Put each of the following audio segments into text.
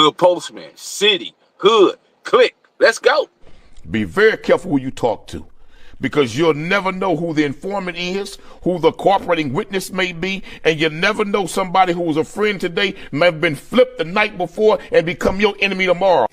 Hood postman, city, hood, click. Let's go. Be very careful who you talk to, because you'll never know who the informant is, who the cooperating witness may be, and you never know, somebody who was a friend today may have been flipped the night before and become your enemy tomorrow.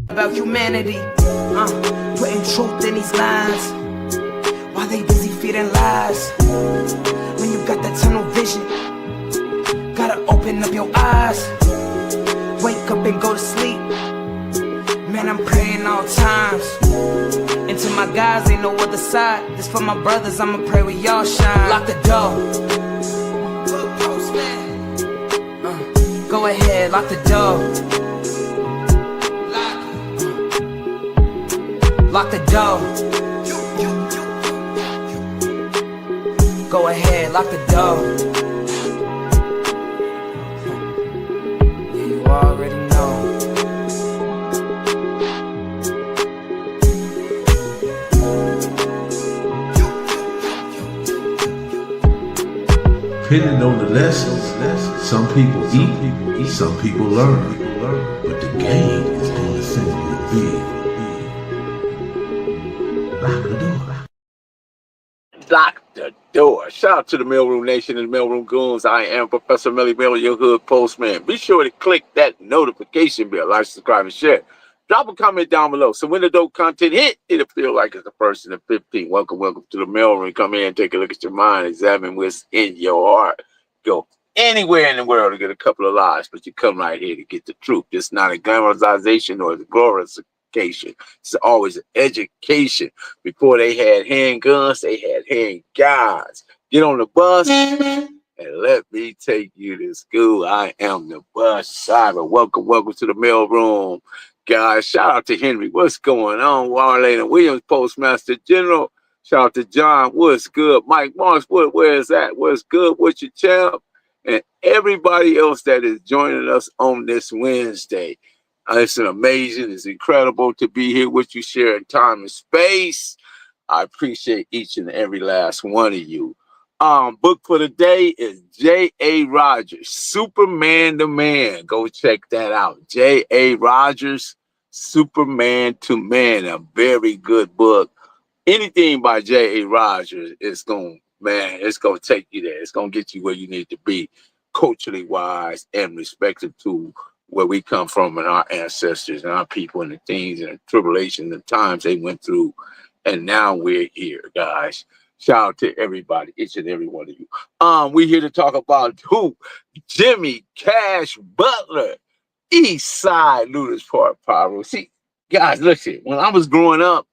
About humanity, putting truth in these lines, while they busy feeding lies. When you got that tunnel vision, gotta open up your eyes. Wake up and go to sleep. Man, I'm praying all times. And to my guys, ain't no other side. This for my brothers, I'ma pray with y'all shine. Lock the door. Go ahead, lock the door. Lock the door. Go ahead, lock the door. Yeah, you already know. Depending on the lessons, some people eat, some people learn. But the game is going to send you big. Lock the door. Lock the door. Shout out to the Mailroom Nation and the Mailroom Goons. I am Professor Melly Miller, your hood postman. Be sure to click that notification bell, like, subscribe, and share. Drop a comment down below. So when the dope content hit, it'll feel like it's the first and the 15th. Welcome to the mailroom. Come in, take a look at your mind, examine what's in your heart. Go anywhere in the world to get a couple of lies, but you come right here to get the truth. It's not a glamorization or a glorification. It's always an education. Before they had handguns, they had handguards. Get on the bus and let me take you to school. I am the bus driver. Welcome to the mailroom, guys. Shout out to Henry. What's going on? Warlane Williams, Postmaster General. Shout out to John. What's good? Mike Morris, where is that? What's good? What's your champ? And everybody else that is joining us on this Wednesday. It's amazing. It's incredible to be here with you, sharing time and space. I appreciate each and every last one of you. Book for the day is J.A. Rogers, Superman to Man. Go check that out. J.A. Rogers, Superman to Man. A very good book. Anything by J.A. Rogers is it's gonna take you there. It's gonna get you where you need to be, culturally wise and respective to where we come from and our ancestors and our people and the things and the tribulations and times they went through. And now we're here, guys. Shout out to everybody, each and every one of you. We're here to talk about who? Jimmy Cash Butler, Eastside, Lueders Park, Piru. See, guys, listen, when I was growing up,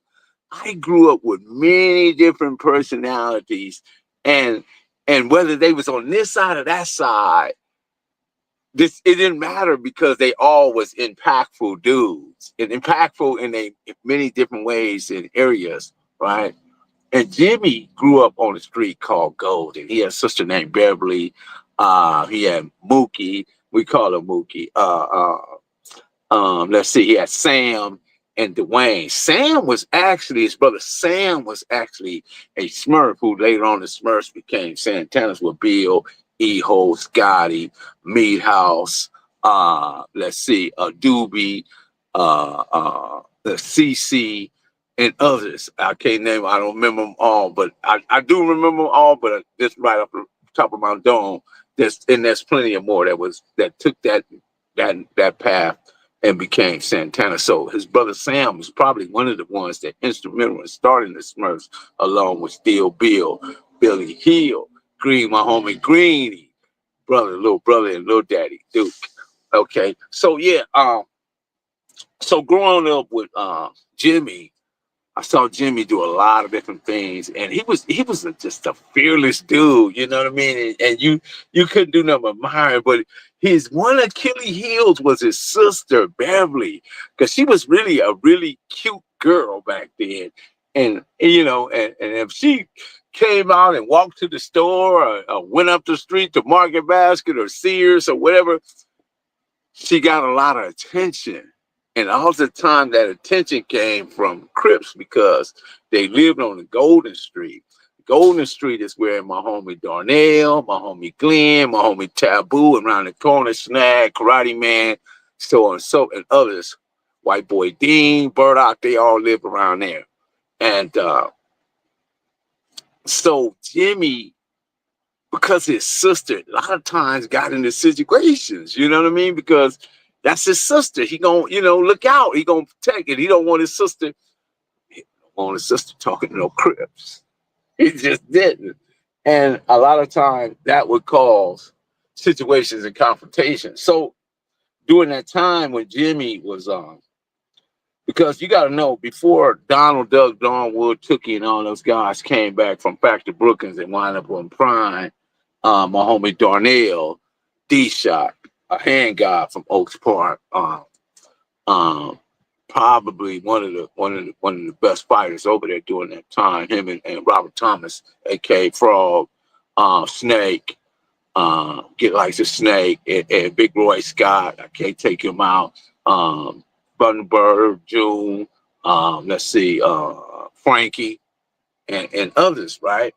I grew up with many different personalities, and whether they was on this side or that side, it didn't matter because they all was impactful dudes and impactful in many different ways and areas, right? And Jimmy grew up on a street called Golden. He had a sister named Beverly. He had Mookie. We call him Mookie. Let's see. He had Sam and Dwayne. His brother Sam was actually a Smurf who later on the Smurfs became Santanas with Bill, E-Ho, Scotty, Meathouse, let's see, Doobie, the CC, and others. I can't name them. I don't remember them all, but I do remember them all, but just right off the top of my dome, there's plenty of more that took that path and became Santana. So his brother Sam was probably one of the ones that instrumental in starting the Smurfs, along with Steel Bill, Billy Hill, Green, my homie Greeny, little brother and little daddy Duke. Okay, so yeah, so growing up with Jimmy, I saw Jimmy do a lot of different things, and just a fearless dude. You know what I mean? And you couldn't do nothing but admire him. But his one Achilles heels was his sister Beverly, because she was really a really cute girl back then. And you know, and if she came out and walked to the store or went up the street to Market Basket or Sears or whatever, she got a lot of attention. And all the time that attention came from Crips because they lived on the Golden Street. Golden Street is where my homie Darnell, my homie Glenn, my homie Taboo, and around the corner, Snag, Karate Man, so and so, and others, White Boy Dean, Burdock, they all live around there. And so Jimmy, because his sister a lot of times got into situations, you know what I mean? Because that's his sister. He gonna, look out. He gonna protect it. He don't want his sister. He don't want his sister talking to no Crips. He just didn't. And a lot of times that would cause situations and confrontations. So during that time when Jimmy was because you got to know, before Donald, Doug, Don Wood, Tookie, and all those guys came back from Factor Brookings and wound up on Prime, my homie Darnell, D-Shot, a hand guy from Oaks Park, probably one of the best fighters over there during that time. Him and Robert Thomas, aka Frog, Snake, Get Like the Snake, and Big Roy Scott. I can't take him out. Bundaberg, June, let's see, Frankie, and others, right?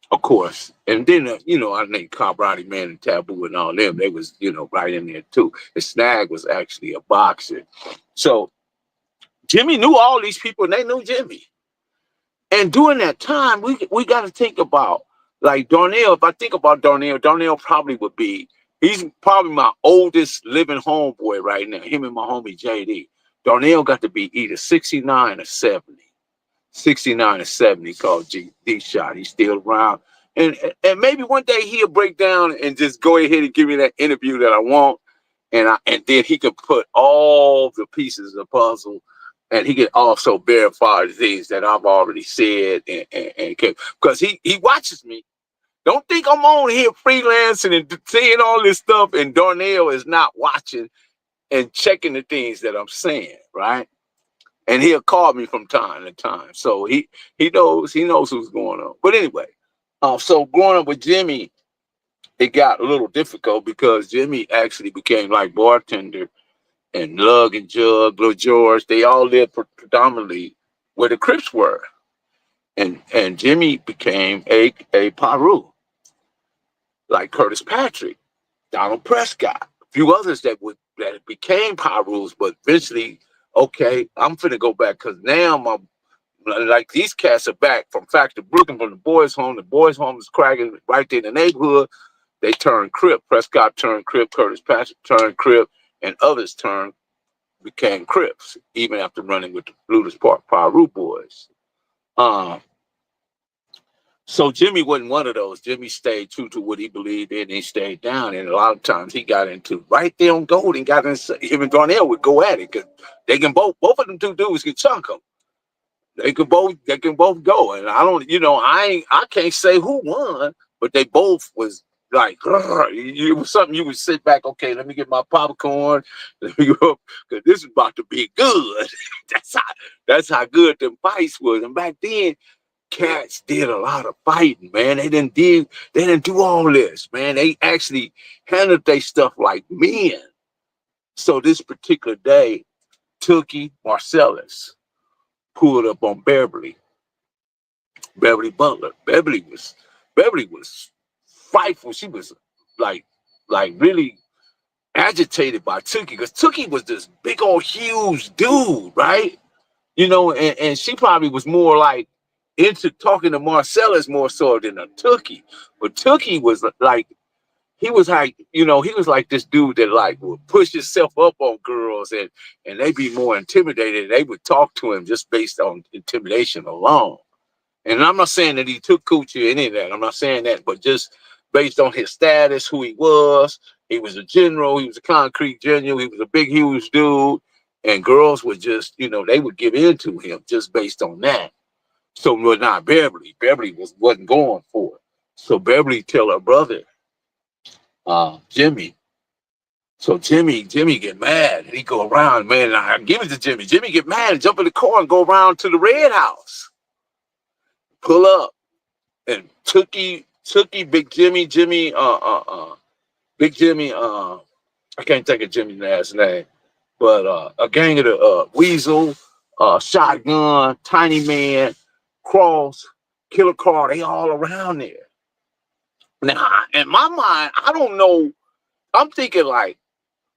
Of course. And then, I named Carbrati Man and Taboo and all them. They was, right in there too. And Snag was actually a boxer. So Jimmy knew all these people, and they knew Jimmy. And during that time, we got to think about, like, Darnell. If I think about Darnell probably would be, he's probably my oldest living homeboy right now, him and my homie JD. Darnell got to be either 69 or 70. 69 or 70, called D-Shot. He's still around. And maybe one day he'll break down and just go ahead and give me that interview that I want. And then he could put all the pieces of the puzzle, and he can also verify the things that I've already said. And because he watches me. Don't think I'm on here freelancing and saying all this stuff, and Darnell is not watching and checking the things that I'm saying, right? And he'll call me from time to time. So he knows what's going on. But anyway, so growing up with Jimmy, it got a little difficult because Jimmy actually became like bartender, and Lug and Jug, Lil George, they all lived predominantly where the Crips were. And Jimmy became a Piru, like Curtis Patrick, Donald Prescott, a few others that became Pirus, but eventually, okay, I'm finna go back because now like these cats are back from Factor Brooklyn, from the boys' home. The boys' home is cracking right there in the neighborhood. They turned Crip. Prescott turned Crip. Curtis Patrick turned Crip, and others became Crips, even after running with the Lueders Park Piru boys. So Jimmy wasn't one of those. Jimmy stayed true to what he believed in. And he stayed down, and a lot of times he got into right there on Golden. Got into him and Darnell would go at it because they can both of them two dudes can chunk them. They can both go, and I don't, I can't say who won, but they both was like, it was something you would sit back. Okay, let me get my popcorn. Let me go, because this is about to be good. that's how good them fights was, and back then. Cats did a lot of fighting, man. They didn't do all this, man. They actually handled their stuff like men. So this particular day, Tookie Marcellus pulled up on Beverly Butler. Beverly was frightful. She was like really agitated by Tookie, because Tookie was this big old huge dude, right? And she probably was more like into talking to Marcellus more so than a Tookie. But Tookie was like, he was like this dude that like would push himself up on girls, and they'd be more intimidated. They would talk to him just based on intimidation alone. And I'm not saying that he took coochie or any of that. I'm not saying that, but just based on his status, who he was. He was a general. He was a concrete general. He was a big, huge dude. And girls would just, they would give in to him just based on that. So, well, not Beverly. Beverly wasn't going for it. So Beverly tell her brother, Jimmy. So Jimmy get mad and he go around, man. I give it to Jimmy. Jimmy get mad and jump in the car and go around to the red house. Pull up and Tookie, Big Jimmy, Big Jimmy. I can't think of Jimmy's last name, but a gang of the Weasel, Shotgun, Tiny Man, Cross, Killer Car. They all around there. Now, in my mind, I don't know. I'm thinking like,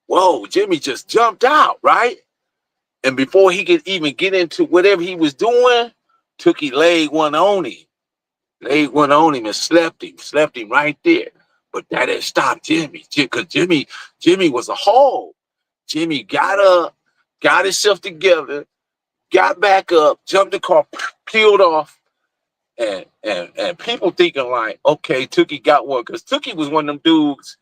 whoa, Jimmy just jumped out, right? And before he could even get into whatever he was doing, Tookie laid one on him. And slept him right there. But that didn't stop Jimmy, because Jimmy was a hog. Jimmy got up, got himself together, got back up, jumped the car, peeled off, and people thinking like, okay, Tookie got one, because Tookie was one of them dudes.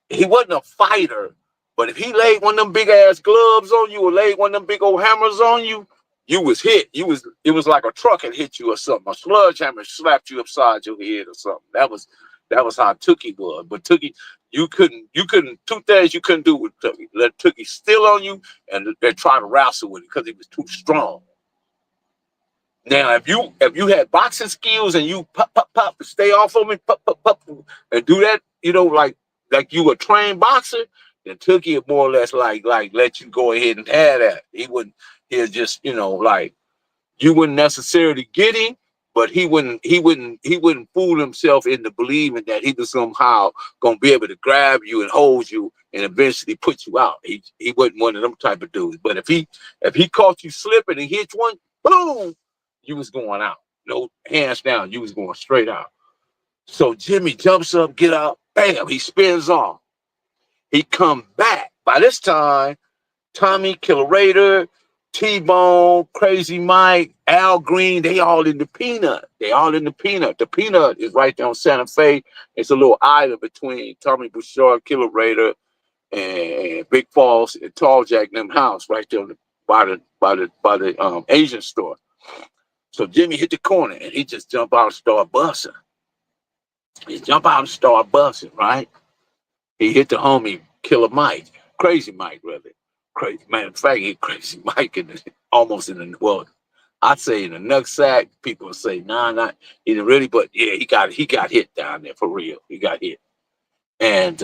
He wasn't a fighter, but if he laid one of them big ass gloves on you or laid one of them big old hammers on you, you was hit. It was like a truck had hit you or something. A sledgehammer slapped you upside your head or something. That was how Tookie was. But Tookie, you couldn't. Two things you couldn't do with Tookie: let Tookie steal on you, and then try to wrestle with it because he was too strong. Now, if you had boxing skills and you pop, stay off of me, pop, and do that, like you a trained boxer, then Tookie would more or less like let you go ahead and have that. He'll just, like you wouldn't necessarily get him, but he wouldn't fool himself into believing that he was somehow gonna be able to grab you and hold you and eventually put you out. He wasn't one of them type of dudes. But if he caught you slipping and hit one, boom, you was going out. No, hands down, you was going straight out. So Jimmy jumps up, get out, bam, he spins off. He come back. By this time, Tommy, Killer Raider, T-Bone, Crazy Mike, Al Green, they all in the Peanut. The Peanut is right there on Santa Fe. It's a little island between Tommy Bouchard, Killer Raider, and Big Falls and Tall Jack and them house right there by the Asian store. So Jimmy hit the corner and he just jump out and start busting. Right? He hit the homie Killer Mike, Crazy Mike, rather. Crazy, matter of fact, he Crazy Mike I'd say in the nutsack. People say, nah, not he didn't really, but yeah, he got hit down there for real. He got hit. And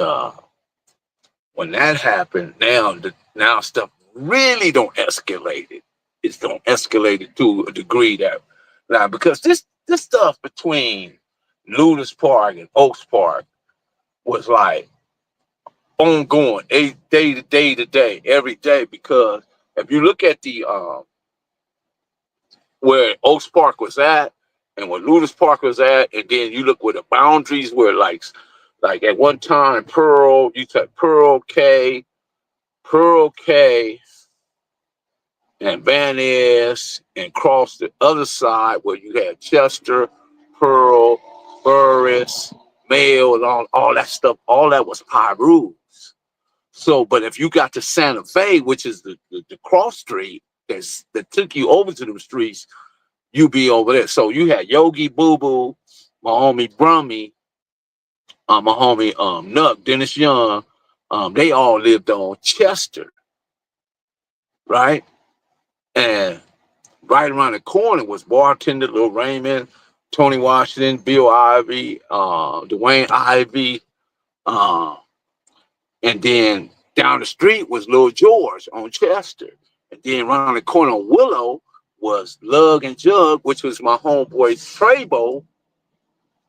when that happened, now stuff really don't escalate it. It's don't escalate it to a degree that now, because this stuff between Lueders Park and Oaks Park was like ongoing, day to day, every day. Because if you look at the where Oaks Park was at and where Lueders Park was at, and then you look where the boundaries were, like at one time Pearl, you took Pearl K, and Van Ness, and cross the other side where you had Chester, Pearl, Burris, Mail, and all that stuff. All that was Piru. So, but if you got to Santa Fe, which is the cross street that took you over to them streets, you be over there. So you had Yogi Boo Boo, my homie Brummy, my homie Nuck, Dennis Young. They all lived on Chester, right? And right around the corner was bartender Lil Raymond, Tony Washington, Bill Ivy, Dwayne Ivy, and then down the street was Lil George on Chester. And then around the corner on Willow was Lug and Jug, which was my homeboy Trebo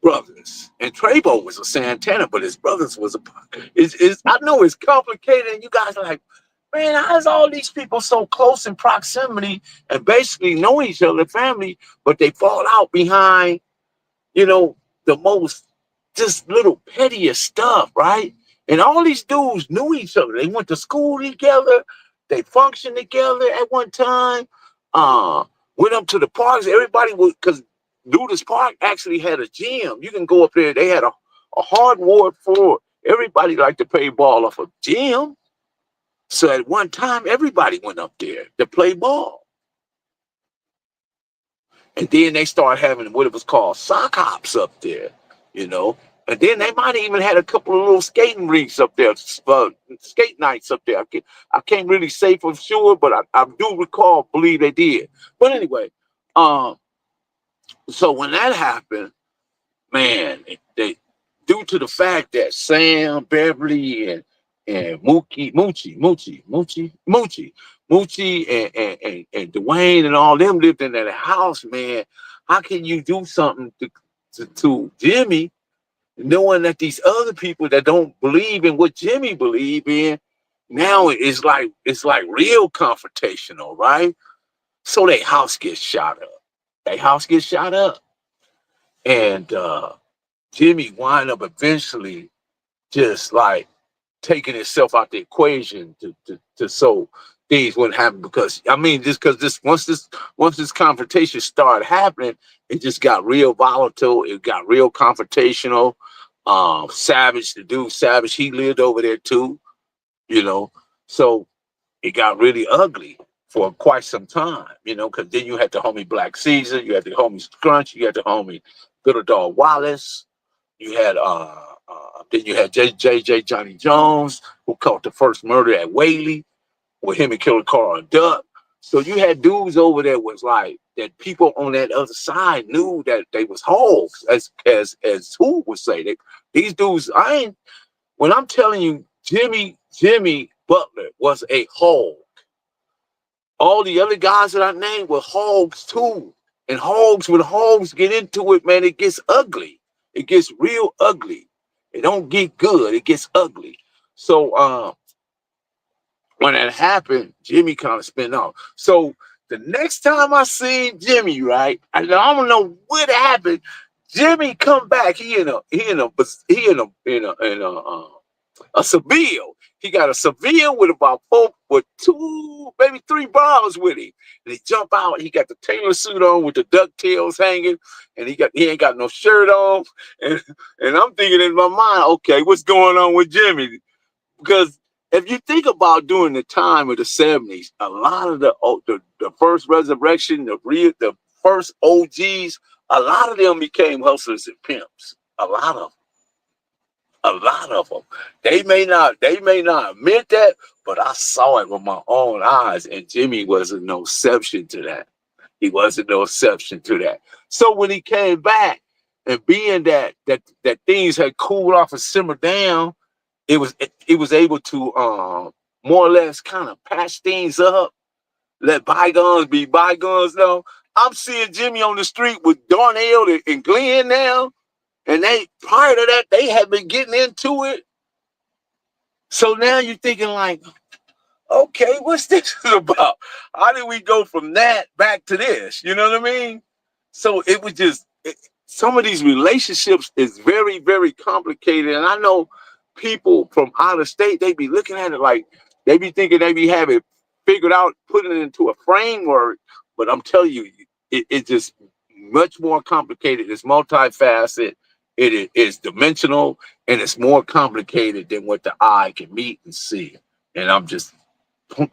brothers. And Trebo was a Santana, but his brothers was I know it's complicated, and you guys are like, man, how is all these people so close in proximity and basically know each other, family, but they fall out behind, the most just little pettiest stuff, right? And all these dudes knew each other. They went to school together. They functioned together at one time. Went up to the parks. Everybody was, because Lueders Park actually had a gym. You can go up there. They had a hardwood floor. Everybody liked to play ball off a gym. So at one time, everybody went up there to play ball. And then they started having what it was called sock hops up there, you know. And then they might have even had a couple of little skating rinks up there, skate nights up there. I can't really say for sure, but I do recall, believe they did. But anyway, um, so when that happened, man, they due to the fact that Sam, Beverly, and Moochie, and Dwayne and all them lived in that house, man. How can you do something to Jimmy, knowing that these other people that don't believe in what Jimmy believe in, now it's like real confrontational, right? So their house gets shot up. Their house gets shot up. And Jimmy wind up eventually just like taking himself out the equation to so things wouldn't happen, because I mean, just because this confrontation started happening, it just got real volatile. It got real confrontational. Savage, the dude Savage, he lived over there too, you know. So it got really ugly for quite some time, you know, because then you had the homie Black Caesar, you had the homie Scrunch, you had the homie Good Dog Wallace, you had then you had JJ Johnny Jones, who caught the first murder at Whaley with him and Killer Carl and Duck. So you had dudes over there was like that people on that other side knew that they was hoes, as who would say that these dudes. When I'm telling you, Jimmy Butler was a hog. All the other guys that I named were hogs too. And hogs, when hogs get into it, man, it gets ugly. It gets real ugly. It don't get good. It gets ugly. So when that happened, Jimmy kind of spin off. So the next time I seen Jimmy, right, I don't know what happened. Jimmy come back. He in a Seville. He got a Seville with about two, maybe 3 bars with him. And he jump out. He got the tailor suit on with the ducktails hanging, and he ain't got no shirt on. And I'm thinking in my mind, okay, what's going on with Jimmy? Because if you think about during the time of the 70s, a lot of the first resurrection, the first OGs, a lot of them became hustlers and pimps. A lot of them. They may not admit that, but I saw it with my own eyes, and Jimmy wasn't no exception to that. He wasn't no exception to that. So when he came back, and being that things had cooled off and simmered down, it was able to more or less kind of patch things up, let bygones be bygones. Now I'm seeing Jimmy on the street with Darnell and Glenn now. And they, prior to that, they had been getting into it. So now you're thinking like, okay, what's this about? How did we go from that back to this? You know what I mean? So it was just, some of these relationships is very, very complicated. And I know people from out of state, they be looking at it like, they be thinking they be having figured out, putting it into a framework. But I'm telling you, it's just much more complicated. It's multifaceted. It is dimensional, and it's more complicated than what the eye can meet and see. And I'm just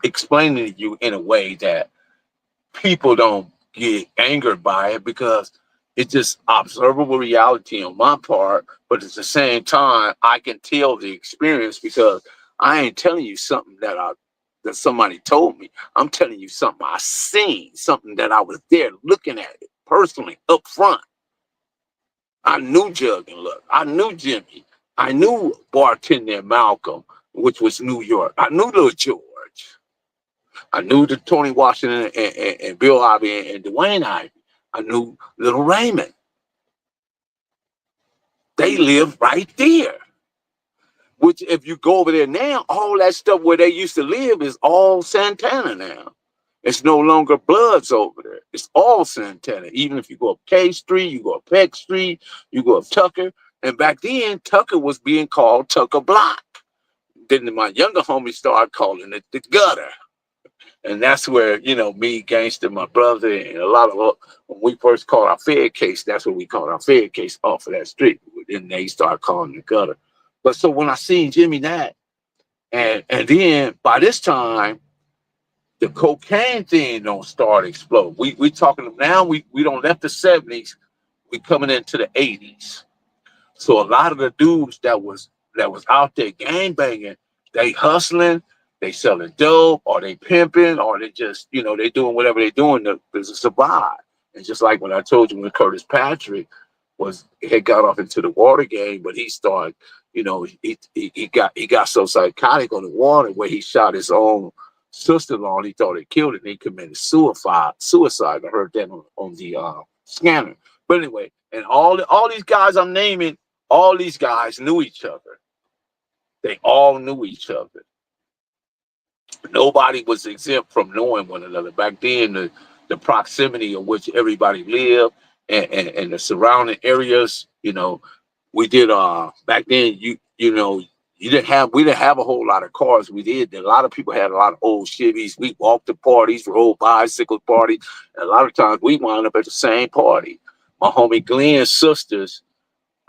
explaining to you in a way that people don't get angered by it, because it's just observable reality on my part. But at the same time, I can tell the experience, because I ain't telling you something that somebody told me. I'm telling you something I seen, something that I was there looking at it personally up front. I knew Jug and Luck. I knew Jimmy. I knew bartender Malcolm, which was New York. I knew Little George. I knew the Tony Washington and Bill Ivy and Dwayne Ivy. I knew Little Raymond. They live right there. Which, if you go over there now, all that stuff where they used to live is all Santana now. It's no longer Bloods over there. It's all Santana. Even if you go up K Street, you go up Peck Street, you go up Tucker. And back then, Tucker was being called Tucker Block. Then my younger homies started calling it the gutter. And that's where, me, Gangster, my brother, and a lot of, when we first called our Fed case, that's what we called our Fed case off of that street. Then they started calling it the gutter. But so when I seen Jimmy that, And then by this time, the cocaine thing don't start explode. We talking now. We don't left the 70s. We coming into the 80s. So a lot of the dudes that was out there gang banging, they hustling, they selling dope, or they pimping, or they just they doing whatever they doing to survive. And just like when I told you when Curtis Patrick had got off into the water game, but he started, he got so psychotic on the water where he shot his own sister-in-law and he thought he killed it and he committed suicide. I heard that on the scanner. But anyway, and all these guys I'm naming, all these guys knew each other. They all knew each other. Nobody was exempt from knowing one another. Back then, the proximity of which everybody lived and the surrounding areas, we did back then we didn't have a whole lot of cars. We did. A lot of people had a lot of old Chevys. We walked to parties, rode bicycle parties. And a lot of times we wound up at the same party. My homie Glenn's sisters,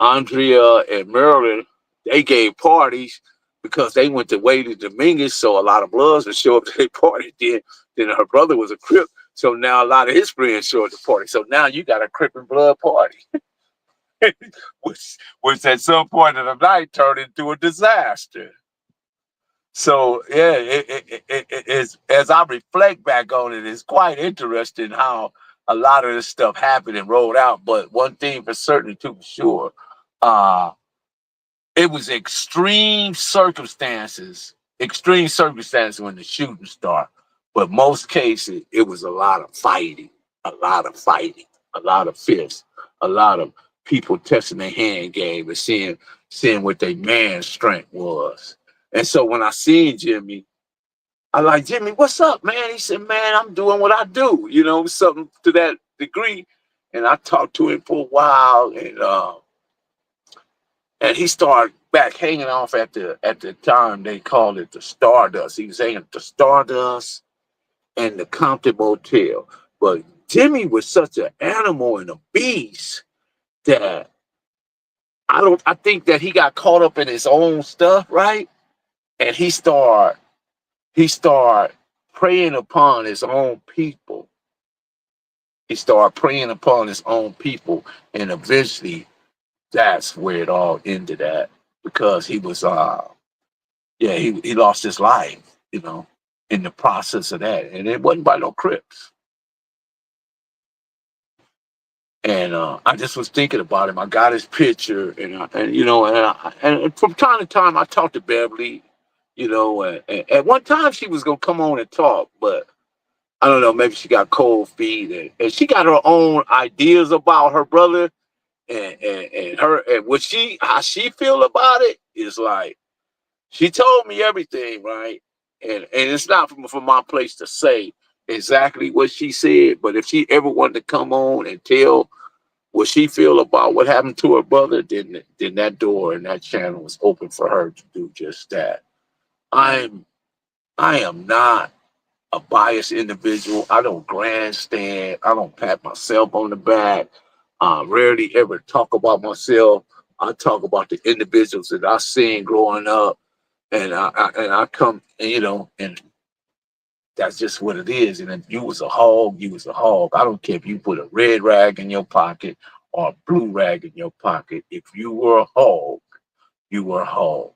Andrea and Marilyn, they gave parties because they went to Whaley Dominguez, so a lot of Bloods would show up to their party. Then her brother was a Crip, so now a lot of his friends show up to the party. So now you got a Crip and Blood party, which at some point of the night turned into a disaster. So yeah, it's, as I reflect back on it, it's quite interesting how a lot of this stuff happened and rolled out. But one thing for certain, too, for sure, uh, it was extreme circumstances when the shooting started. But most cases, it was a lot of fighting, a lot of fighting, a lot of fists, a lot of people testing their hand game and seeing what their man's strength was. And so when I seen Jimmy, I like, Jimmy, what's up, man? He said, man, I'm doing what I do, something to that degree. And I talked to him for a while, and he started back hanging off at the time they called it the Stardust. He was hanging at the Stardust and the Compton Motel. But Jimmy was such an animal and a beast that I think that he got caught up in his own stuff, right? And he started preying upon his own people. He started preying upon his own people, and eventually that's where it all ended at, because he was he lost his life, in the process of that. And it wasn't by no Crips. And I just was thinking about him. I got his picture, and from time to time I talked to Beverly, and at one time she was gonna come on and talk, but I don't know, maybe she got cold feet, and she got her own ideas about her brother, and how she feel about it is like, she told me everything, right? And it's not from my place to say exactly what she said, but if she ever wanted to come on and tell what she feel about what happened to her brother, then that door and that channel was open for her to do just that. I am not a biased individual. I don't grandstand. I don't pat myself on the back. I rarely ever talk about myself. I talk about the individuals that I seen growing up, and I come, and that's just what it is. And if you was a hog, you was a hog. I don't care if you put a red rag in your pocket or a blue rag in your pocket. If you were a hog, you were a hog.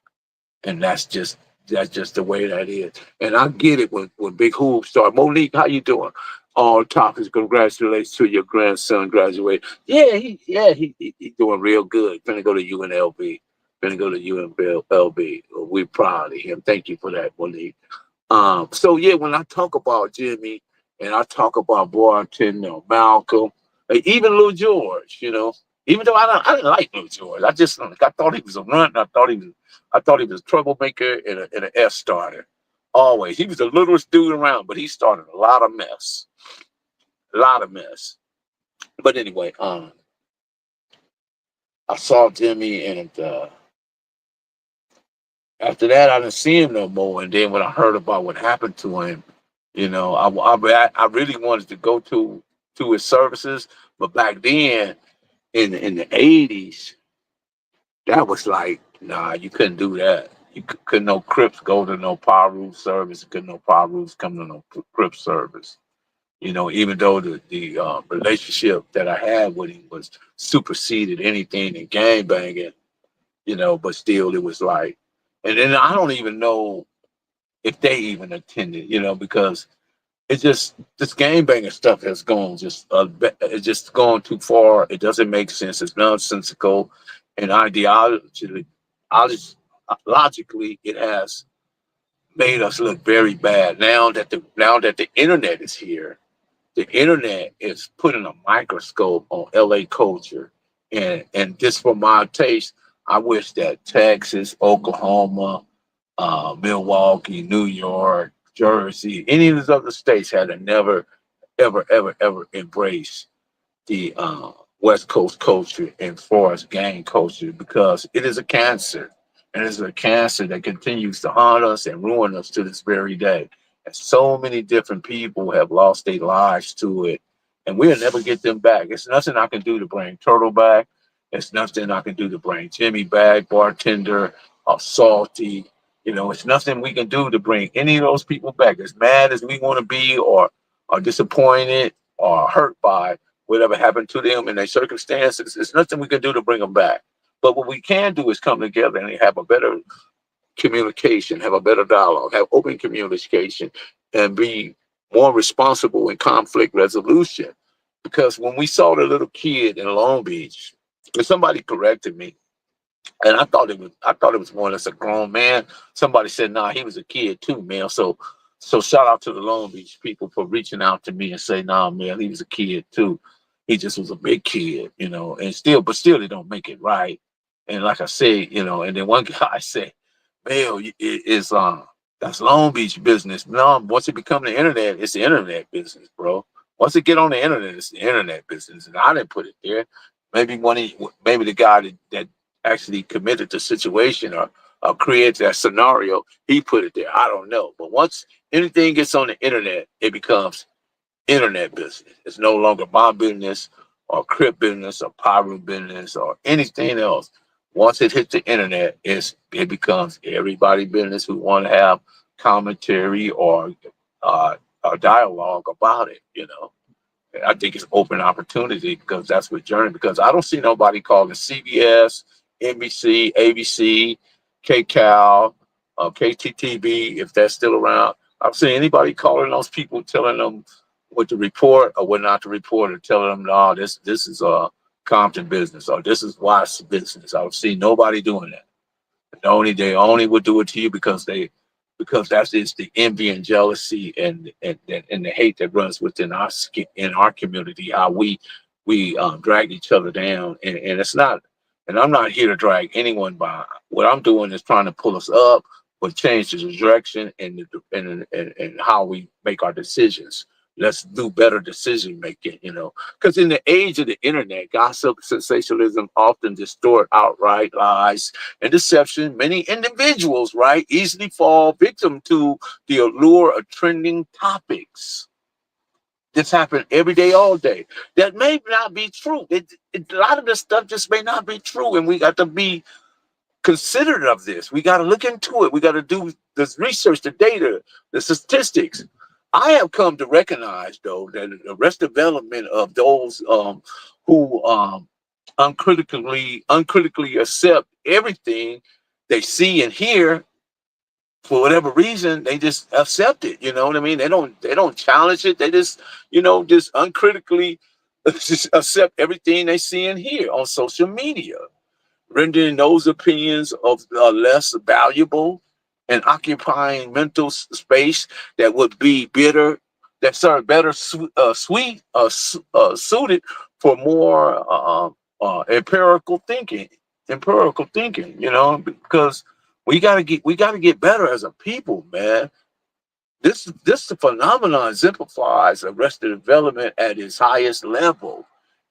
And that's just the way that is. And I get it when Big Hoops start. Monique, how you doing? All topics. Congratulations to your grandson graduating. Yeah, he doing real good. Finna go to UNLV. Finna go to UNLV. We're proud of him. Thank you for that, Monique. So yeah, when I talk about Jimmy and I talk about Boyington or Malcolm, even Lil George, even though I didn't like Lil George, I thought he was a runt. I thought he was a troublemaker and an F starter. Always, he was the littlest dude around, but he started a lot of mess, But anyway, I saw Jimmy, and after that, I didn't see him no more. And then when I heard about what happened to him, I really wanted to go to his services. But back then, in the 80s, that was like, nah, you couldn't do that. Couldn't no Crips go to no Piru service. Couldn't no Pirus come to no Crips service. Even though the relationship that I had with him was superseded anything in gang banging, but still it was like, and then I don't even know if they even attended, because it's just this game banger stuff has gone it's just gone too far. It doesn't make sense. It's nonsensical, and logically, it has made us look very bad. Now that the internet is here, the internet is putting a microscope on LA culture, and just for my taste, I wish that Texas, Oklahoma, Milwaukee, New York, Jersey, any of those other states had to never, ever, ever, ever embrace the West Coast culture and forest gang culture, because it is a cancer. And it's a cancer that continues to haunt us and ruin us to this very day. And so many different people have lost their lives to it, and we'll never get them back. It's nothing I can do to bring Turtle back. It's nothing I can do to bring Jimmy back, Bartender, or Salty. It's nothing we can do to bring any of those people back. As mad as we want to be, or disappointed, or hurt by whatever happened to them in their circumstances, there's nothing we can do to bring them back. But what we can do is come together and have a better communication, have a better dialogue, have open communication, and be more responsible in conflict resolution. Because when we saw the little kid in Long Beach, and somebody corrected me, and I thought it was more or less a grown man. Somebody said, "Nah, he was a kid too, man." So shout out to the Long Beach people for reaching out to me and say, "Nah, man, he was a kid too. He just was a big kid, but still, they don't make it right." And like I said, and then one guy said, "Well, that's Long Beach business. No, once it become the internet, it's the internet business, bro. Once it get on the internet, it's the internet business." And I didn't put it there. Maybe the guy that actually committed the situation, or created that scenario, he put it there. I don't know. But once anything gets on the internet, it becomes internet business. It's no longer my business, or Crip business, or Piru business, or anything else. Once it hits the internet, it becomes everybody business who want to have commentary, or dialogue about it. I think it's open opportunity, because that's what Journey. Because I don't see nobody calling CBS, NBC, ABC, KCAL, KTTV, if that's still around. I don't see anybody calling those people, telling them what to report or what not to report, or telling them, "No, this is Compton business, or this is Watts business." I don't see nobody doing that. They only would do it to you because that's is the envy and jealousy, and the hate that runs within our community. How we drag each other down, and it's not. And I'm not here to drag anyone by. What I'm doing is trying to pull us up, but change the direction and how we make our decisions. Let's do better decision making. Because in the age of the internet, gossip, sensationalism often distort outright lies and deception. Many individuals, right, easily fall victim to the allure of trending topics. This happens every day, all day. That may not be true. A lot of this stuff just may not be true, and we got to be considerate of this. We got to look into it. We got to do this research, the data, the statistics. I have come to recognize, though, that the rest development of those who uncritically accept everything they see and hear, for whatever reason, they just accept it. You know what I mean? They don't challenge it. They just uncritically just accept everything they see and hear on social media, rendering those opinions of less valuable and occupying mental space that would be better suited for more empirical thinking. Because we gotta get better as a people, man. This phenomenon exemplifies arrested development at its highest level.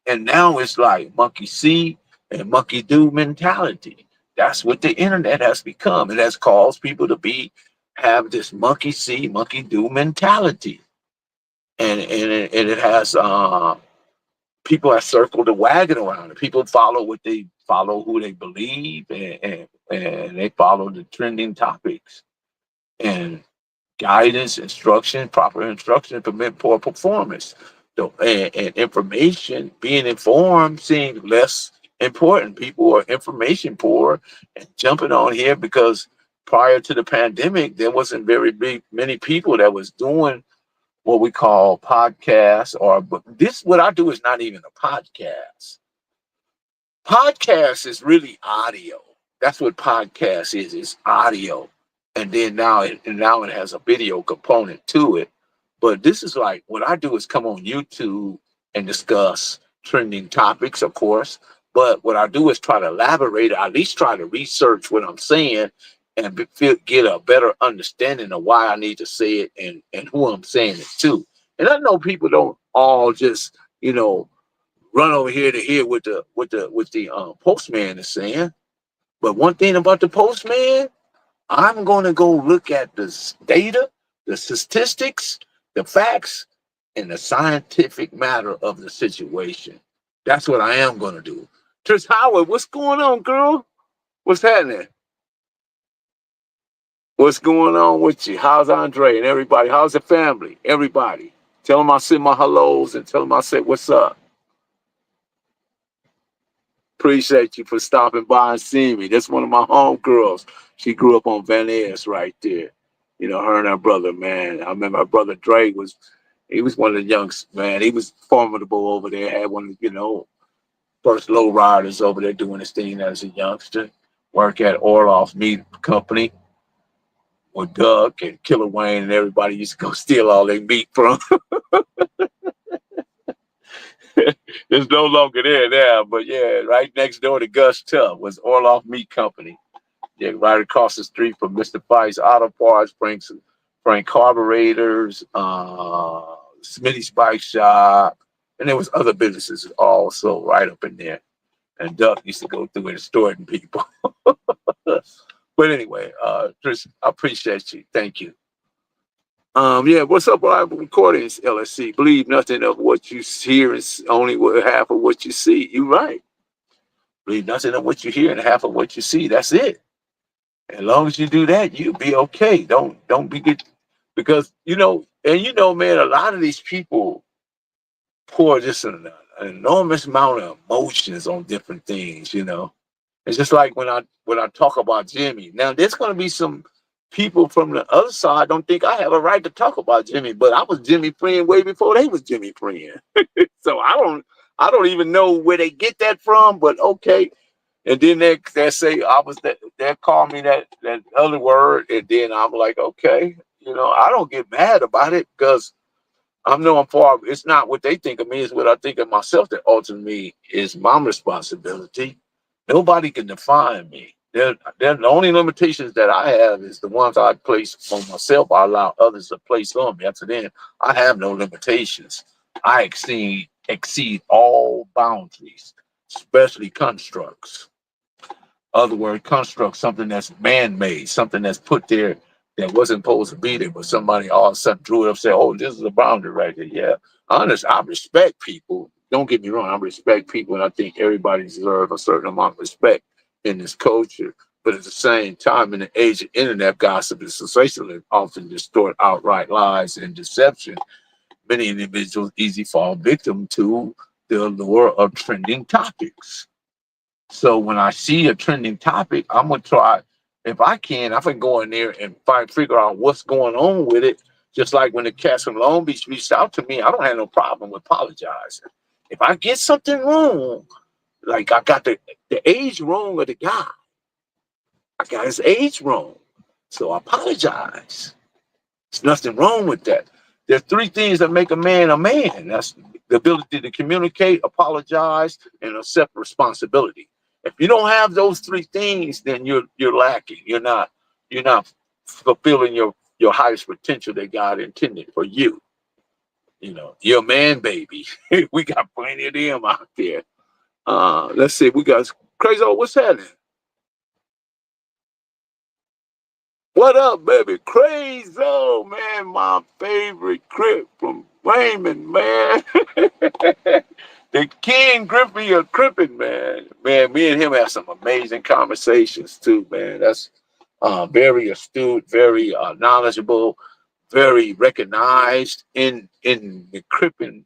And now it's like monkey see and monkey do mentality. That's what the internet has become. It has caused people to have this monkey see, monkey do mentality. And it has people have circled the wagon around it. People follow who they believe, and they follow the trending topics and guidance, instruction, proper instruction permit poor performance. So, and information, being informed seems less important. People are information poor and jumping on here because prior to the pandemic, there wasn't many people that was doing what we call podcasts, or but this what I do is not even a podcast. Podcast is really audio. That's what podcast is. It's audio, and then now it has a video component to it. But this is like what I do is come on YouTube and discuss trending topics, of course. But what I do is try to elaborate, or at least try to research what I'm saying, and get a better understanding of why I need to say it and who I'm saying it to. And I know people don't all just run over here to hear what the postman is saying. But one thing about the postman, I'm going to go look at the data, the statistics, the facts, and the scientific matter of the situation. That's what I am going to do. Trish Howard, what's going on, girl? What's happening? What's going on with you? How's Andre and everybody? How's the family? Everybody. Tell them I send my hellos and tell them I said, what's up? Appreciate you for stopping by and seeing me. That's one of my homegirls. She grew up on Van Ness right there. Her and her brother, man. I remember her brother Dre he was one of the youngs, man. He was formidable over there. Had one of first low riders over there doing his thing as a youngster. Work at Orloff Meat Company with Doug and Killer Wayne, and everybody used to go steal all their meat from. It's no longer there now, but yeah, right next door to Gus Tubb was Orloff Meat Company. Yeah, right across the street from Mr. Fice Auto Parts, Frank Carburetors, Smitty's Bike Shop, and there was other businesses also right up in there. And Duck used to go through and extorting people. But anyway, Trish, I appreciate you. Thank you. Yeah, what's up, Bible Recordings, LSC? Believe nothing of what you hear is only half of what you see. You're right. Believe nothing of what you hear and half of what you see. That's it. As long as you do that, you'll be okay. Don't be good, because man, a lot of these people pour just an enormous amount of emotions on different things. It's just like when I talk about Jimmy. Now, there's going to be some people from the other side don't think I have a right to talk about Jimmy, but I was Jimmy friend way before they was Jimmy friend. So I don't even know where they get that from, but okay. And then they say they call me that other word, and then I'm like, okay, I don't get mad about it because I know I'm far. It's not what they think of me; it's what I think of myself. That ultimately is my responsibility. Nobody can define me. The only limitations that I have is the ones I place on myself. I allow others to place on me. After then, I have no limitations. I exceed all boundaries, especially constructs. Other word, construct, something that's man-made, something that's put there that wasn't supposed to be there, but somebody all of a sudden drew it up and said, oh, this is a boundary right there. Yeah. Honest, I respect people. Don't get me wrong. I respect people, and I think everybody deserves a certain amount of respect in this culture. But at the same time, in the age of internet gossip and sensationalism often distort outright lies and deception, many individuals easily fall victim to the allure of trending topics. So when I see a trending topic, I'm gonna try, if I can go in there and figure out what's going on with it. Just like when the cats from Long Beach reached out to me, I don't have no problem with apologizing. If I get something wrong, like I got the age wrong of the guy, I got his age wrong, so I apologize. There's nothing wrong with that. There's three things that make a man a man. That's the ability to communicate, apologize, and accept responsibility. If you don't have those three things, then you're lacking. You're not fulfilling your highest potential that God intended for you. You're a man, baby. We got plenty of them out there. Let's see. We got Crazy. What's happening? What up, baby? Crazy, man. My favorite crip from Raymond, man. The King Griffey of Crippin, man. Man, me and him have some amazing conversations too, man. That's very astute, very knowledgeable, very recognized in the Crippin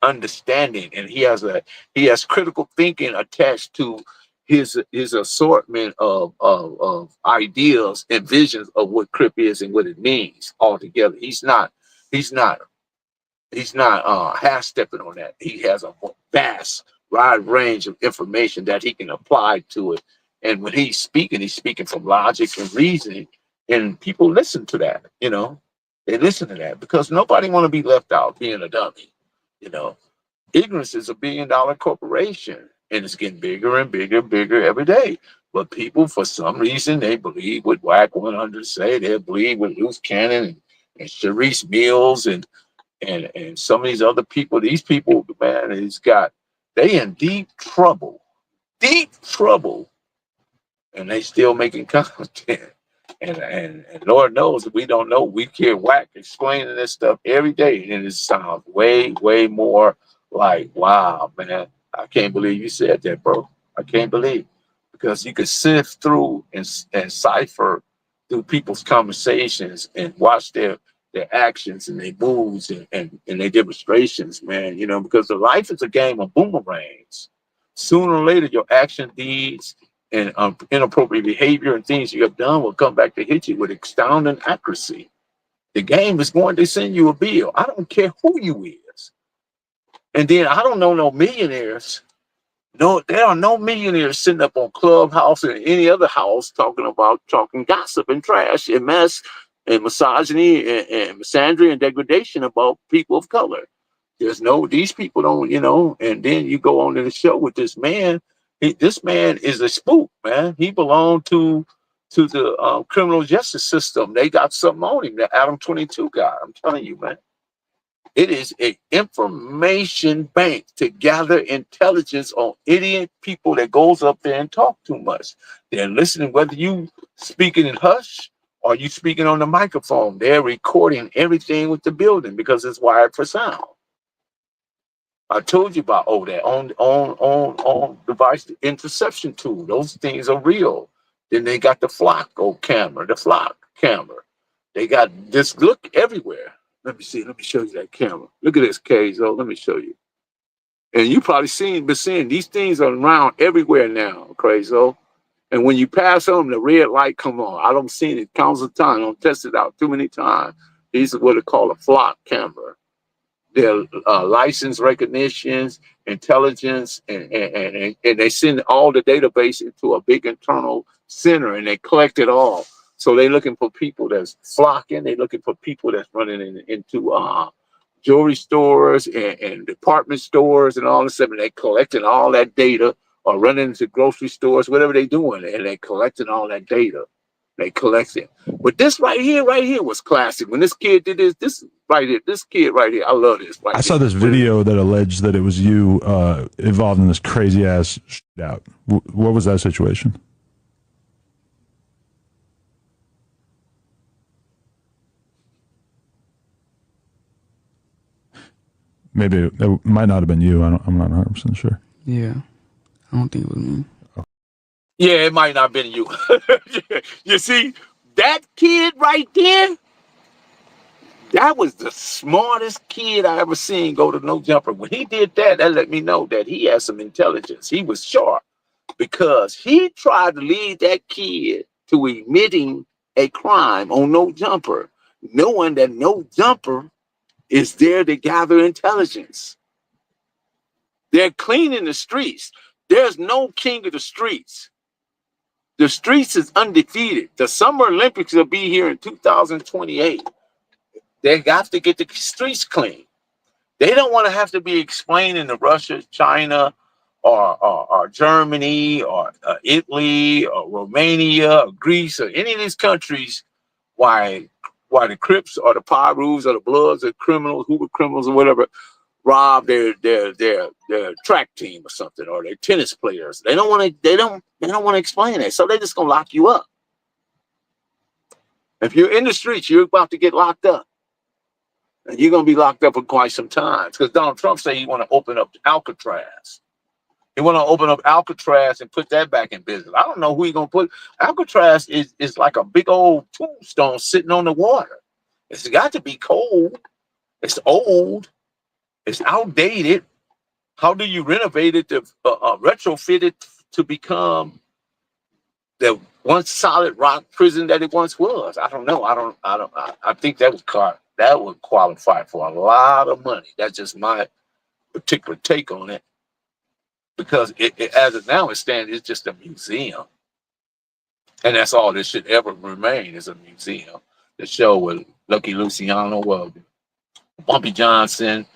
understanding, and he has critical thinking attached to his assortment of ideas and visions of what Crip is and what it means altogether. He's not half stepping on that. He has a vast wide range of information that he can apply to it. And when he's speaking from logic and reasoning, and people listen to that. They listen to that because nobody want to be left out being a dummy. You know, Ignorance is $1 billion corporation, and it's getting bigger and bigger and bigger every day. But people, for some reason, they believe what WAC 100 say. They believe what Loose Cannon and Sharice Mills and some of these other people. These people, man, they in deep trouble, and they still making content. And Lord knows we don't know. We hear WAC explaining this stuff every day, and it sounds way, way more like, wow, man, I can't believe you said that, bro. I can't believe, because you could sift through and cipher through people's conversations and watch their actions and their moves and their demonstrations, man. Because the life is a game of boomerangs. Sooner or later, your action, deeds, and inappropriate behavior and things you have done will come back to hit you with astounding accuracy. The game is going to send you a bill. I don't care who you is. And then I don't know no millionaires. No, there are no millionaires sitting up on Clubhouse or any other house talking gossip and trash and mess and misogyny and misandry and degradation about people of color. These people don't, and then you go on to the show with this man. This man is a spook, man. He belonged to the criminal justice system. They got something on him, the Adam 22 guy. I'm telling you, man. It is an information bank to gather intelligence on idiot people that goes up there and talk too much. They're listening, whether you speaking in hush or you speaking on the microphone. They're recording everything with the building because it's wired for sound. I told you about that on device interception tool. Those things are real. Then they got the flock camera. They got this look everywhere. Let me see. Let me show you that camera. Look at this, Kzo. Let me show you. And you probably been seeing these things are around everywhere now, Kzo. And when you pass on, the red light come on. I don't see it counts of time. I don't test it out too many times. These are what they call a flock camera. Their license recognitions, intelligence, and they send all the database into a big internal center, and they collect it all. So they're looking for people that's flocking. They're looking for people that's running into jewelry stores and department stores and all this stuff. And they're collecting all that data, or running into grocery stores, whatever they're doing, and they're collecting all that data. They collect it. But this right here was classic. When this kid did this kid right here, I love this. I saw this video that alleged that it was you involved in this crazy ass shootout. What was that situation? Maybe it might not have been you. I'm not 100% sure. Yeah, I don't think it was me. Yeah, it might not have been you. You see, that kid right there, that was the smartest kid I ever seen go to no jumper. When he did that, that let me know that he had some intelligence. He was sharp because he tried to lead that kid to admitting a crime on no jumper, knowing that no jumper is there to gather intelligence. They're cleaning the streets. There's no king of the streets. The streets is undefeated. The Summer Olympics will be here in 2028. They have to get the streets clean. They don't want to have to be explaining to Russia, China, or Germany, or Italy, or Romania, or Greece, or any of these countries why the Crips or the Pirus or the Bloods or criminals, who were criminals or whatever, rob their track team or something, or their tennis players. They don't want to explain that, so they're just gonna lock you up. If you're in the streets, you're about to get locked up. And you're going to be locked up for quite some time. Because Donald Trump said he want to open up Alcatraz. He want to open up Alcatraz and put that back in business. I don't know who he's going to put. Alcatraz is like a big old tombstone sitting on the water. It's got to be cold. It's old. It's outdated. How do you renovate it to retrofit it to become the once solid rock prison that it once was? I don't know. I think that would qualify for a lot of money. That's just my particular take on it. Because as of now it stands, it's just a museum. And that's all this should ever remain is a museum. The show with Lucky Luciano, Bumpy Johnson,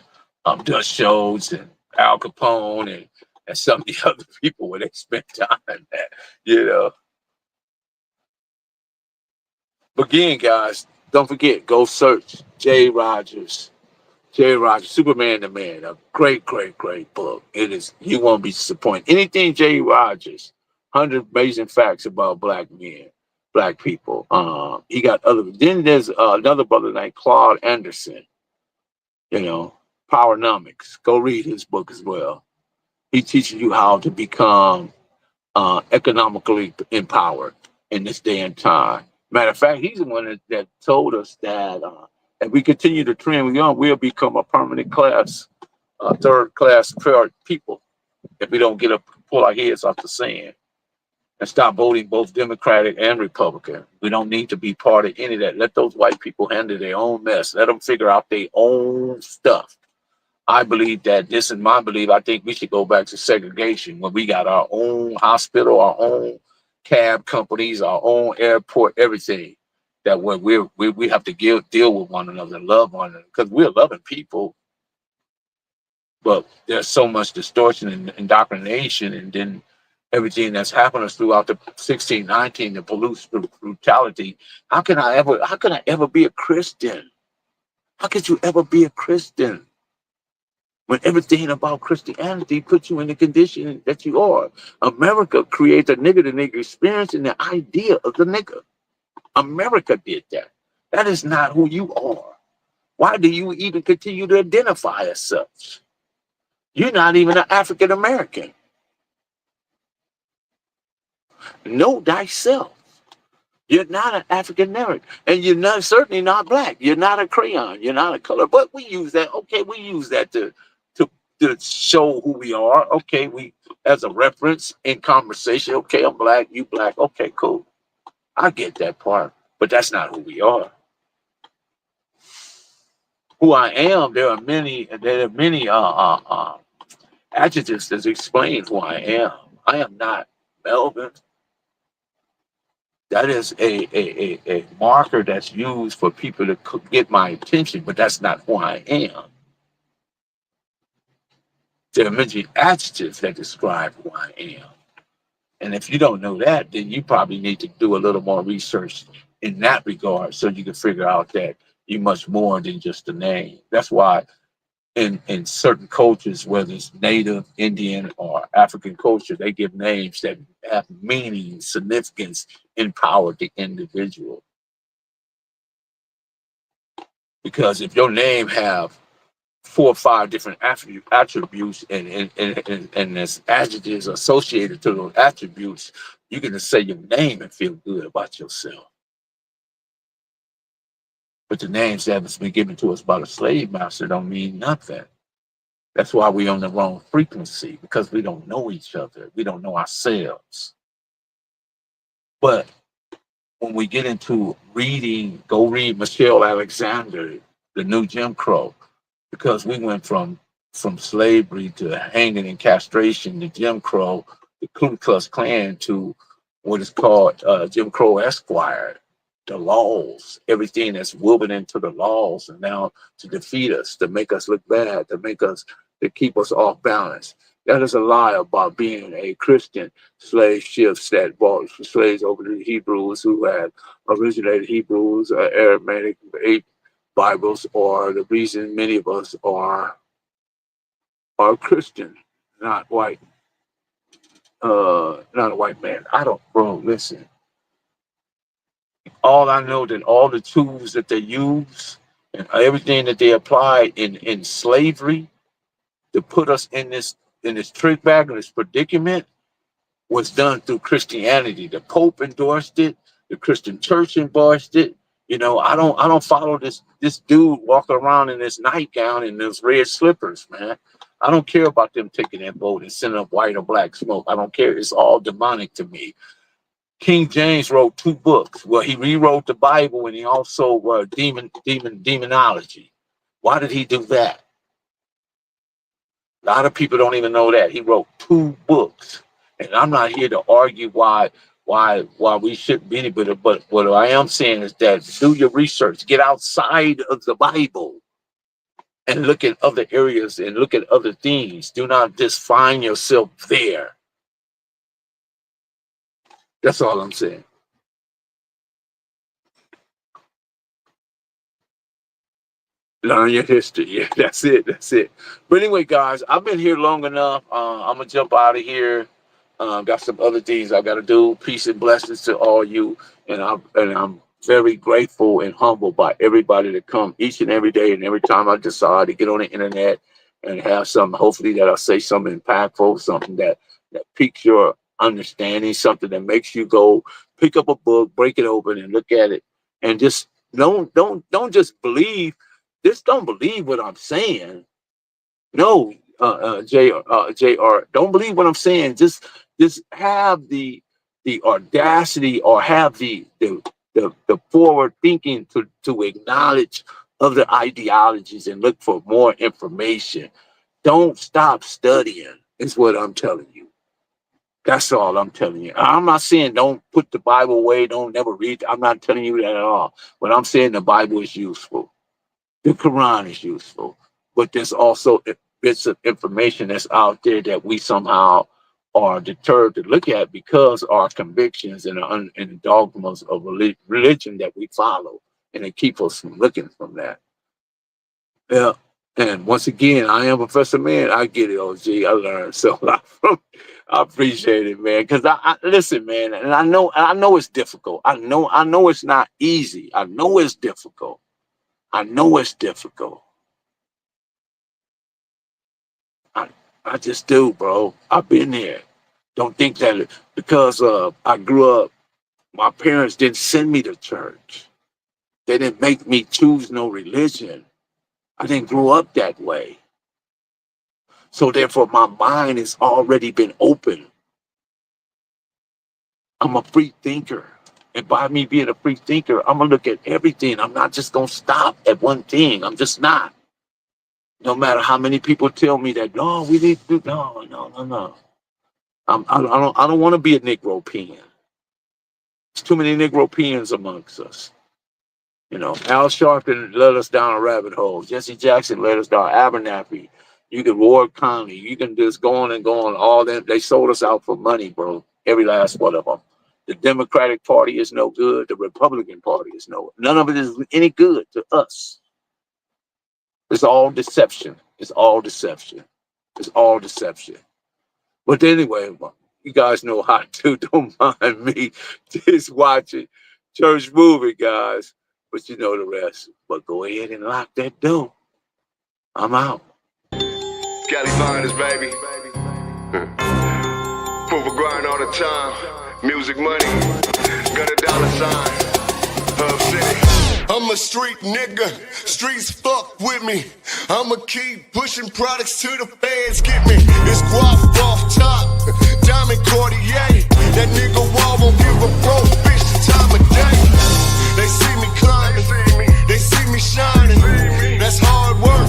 Dutch shows, and Al Capone, and some of the other people where they spent time at, you know. But again, guys, don't forget, go search Jay Rogers. Jay Rogers, Superman the Man, a great, great, great book. It is, you won't be disappointed. Anything Jay Rogers, 100 amazing facts about black men, black people. He got other, then there's another brother named Claude Anderson, you know, Powernomics. Go read his book as well. He teaches you how to become economically empowered in this day and time. Matter of fact, he's the one that told us that if we continue to trend young, we'll become a permanent class, third class people if we don't get up, pull our heads off the sand and stop voting both Democratic and Republican. We don't need to be part of any of that. Let those white people handle their own mess. Let them figure out their own stuff. I believe that this is my belief. I think we should go back to segregation when we got our own hospital, our own cab companies, our own airport, everything. That when we have to deal with one another and love one another because we're loving people, but there's so much distortion and indoctrination, and then everything that's happened us throughout the 1619, the police brutality. How can I ever be a Christian? How could you ever be a Christian when everything about Christianity puts you in the condition that you are? America created the nigger experience and the idea of the nigger. America did that. That is not who you are. Why do you even continue to identify as such? You're not even an African American. Know thyself. You're not an African American, and you're not certainly not black. You're not a crayon. You're not a color. But we use that. Okay, we use that to show who we are. Okay, we as a reference in conversation. Okay, I'm black. You black. Okay, cool. I get that part, but that's not who we are. Who I am. There are many adjectives that explain who I am. I am not Melvin. That is a marker that's used for people to get my attention, but that's not who I am. There are many adjectives that describe who I am. And if you don't know that, then you probably need to do a little more research in that regard so you can figure out that you're much more than just a name. That's why in certain cultures, whether it's Native, Indian, or African culture, they give names that have meaning, significance, empower the individual. Because if your name have 4 or 5 different attributes and there's adjectives associated to those attributes, you can just say your name and feel good about yourself. But the names that has been given to us by the slave master don't mean nothing. That's why we're on the wrong frequency, because we don't know each other. We don't know ourselves. But when we get into reading, go read Michelle Alexander, The New Jim Crow, because we went from slavery to hanging and castration to Jim Crow, the Ku Klux Klan to what is called Jim Crow Esquire, the laws, everything that's woven into the laws, and now to defeat us, to make us look bad, to keep us off balance. That is a lie about being a Christian. Slave ships that brought slaves over to the Hebrews who had originated Hebrews, Aramaic Bibles, or the reason many of us are Christian, not white, not a white man. Listen. All I know that all the tools that they use And everything that they applied in slavery to put us in this trick bag, in this predicament, was done through Christianity. The Pope endorsed it. The Christian Church endorsed it. You know, I don't follow this dude walking around in this nightgown and those red slippers, man. I don't care about them taking that boat and sending up white or black smoke. I don't care. It's all demonic to me. King James wrote 2 books. Well, he rewrote the Bible and he also demonology. Why did he do that? A lot of people don't even know that. He wrote 2 books. And I'm not here to argue why we shouldn't be any better, but what I am saying is that do your research, get outside of the Bible and look at other areas and look at other things. Do not just find yourself there. That's all I'm saying. Learn your history. Yeah, that's it. That's it. But anyway, guys, I've been here long enough. I'm gonna jump out of here. Got some other things I gotta do. Peace and blessings to all you. And I'm very grateful and humbled by everybody that come each and every day. And every time I decide to get on the internet and have something, hopefully that I'll say something impactful, something that piques your understanding, something that makes you go pick up a book, break it open, and look at it, and just don't just believe. Just don't believe what I'm saying. No, Jr. Don't believe what I'm saying. Just have the audacity, or have the forward thinking to acknowledge other ideologies and look for more information. Don't stop studying. Is what I'm telling you. That's all I'm telling you. I'm not saying don't put the Bible away. Don't never read. I'm not telling you that at all. But I'm saying the Bible is useful. The Quran is useful, but there's also bits of information that's out there that we somehow are deterred to look at because our convictions and the dogmas of religion that we follow, and they keep us from looking from that. Yeah. And once again, I am Professor Man. I get it, OG. I learned so a lot from. I appreciate it, man. Because I listen, man, and I know it's difficult. I know it's not easy. I know it's difficult. I know it's difficult. I just do, bro. I've been there. Don't think that because I grew up, my parents didn't send me to church. They didn't make me choose no religion. I didn't grow up that way. So therefore, my mind has already been open. I'm a free thinker. And by me being a free thinker, I'm going to look at everything. I'm not just going to stop at one thing. I'm just not. No matter how many people tell me that, no, we need to do, no. I don't want to be a Negro pen. There's too many Negro pens amongst us. You know, Al Sharpton led us down a rabbit hole. Jesse Jackson led us down Abernathy. You can Ward County. You can just go on and go on. All them, they sold us out for money, bro. Every last one of them. The Democratic Party is no good. The Republican Party is none of it is any good to us. It's all deception. It's all deception. It's all deception. But anyway, you guys know how to. Don't mind me just watching church movie, guys. But you know the rest. But go ahead and lock that door. I'm out. Cali Finest, baby. Proof of grind all the time. Music money. Got a dollar sign. Hub City. I'm a street nigga, streets fuck with me. I'ma keep pushing products till the feds get me. It's guap off top, diamond Cartier. That nigga wall won't give a broke bitch the time of day. They see me climbing, they see me shining. That's hard work,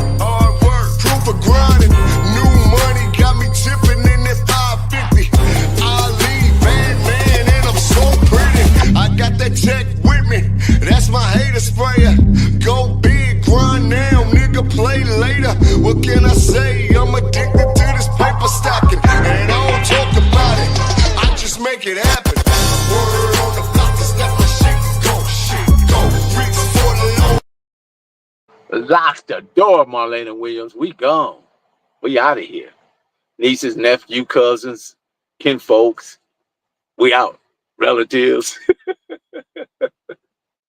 proof of grinding. New money got me tipping in that 550. I leave bad man and I'm so pretty. I got that tech with me, that's my hater sprayer. Go big, grind now, nigga, play later. What can I say? I'm addicted to this paper stacking, and I don't talk about it, I just make it happen. Word on the block is that my shit go, reach for the low. Lock the door, Marlena Williams. We gone. We out of here. Nieces, nephew, cousins, kinfolks. We out. Relatives.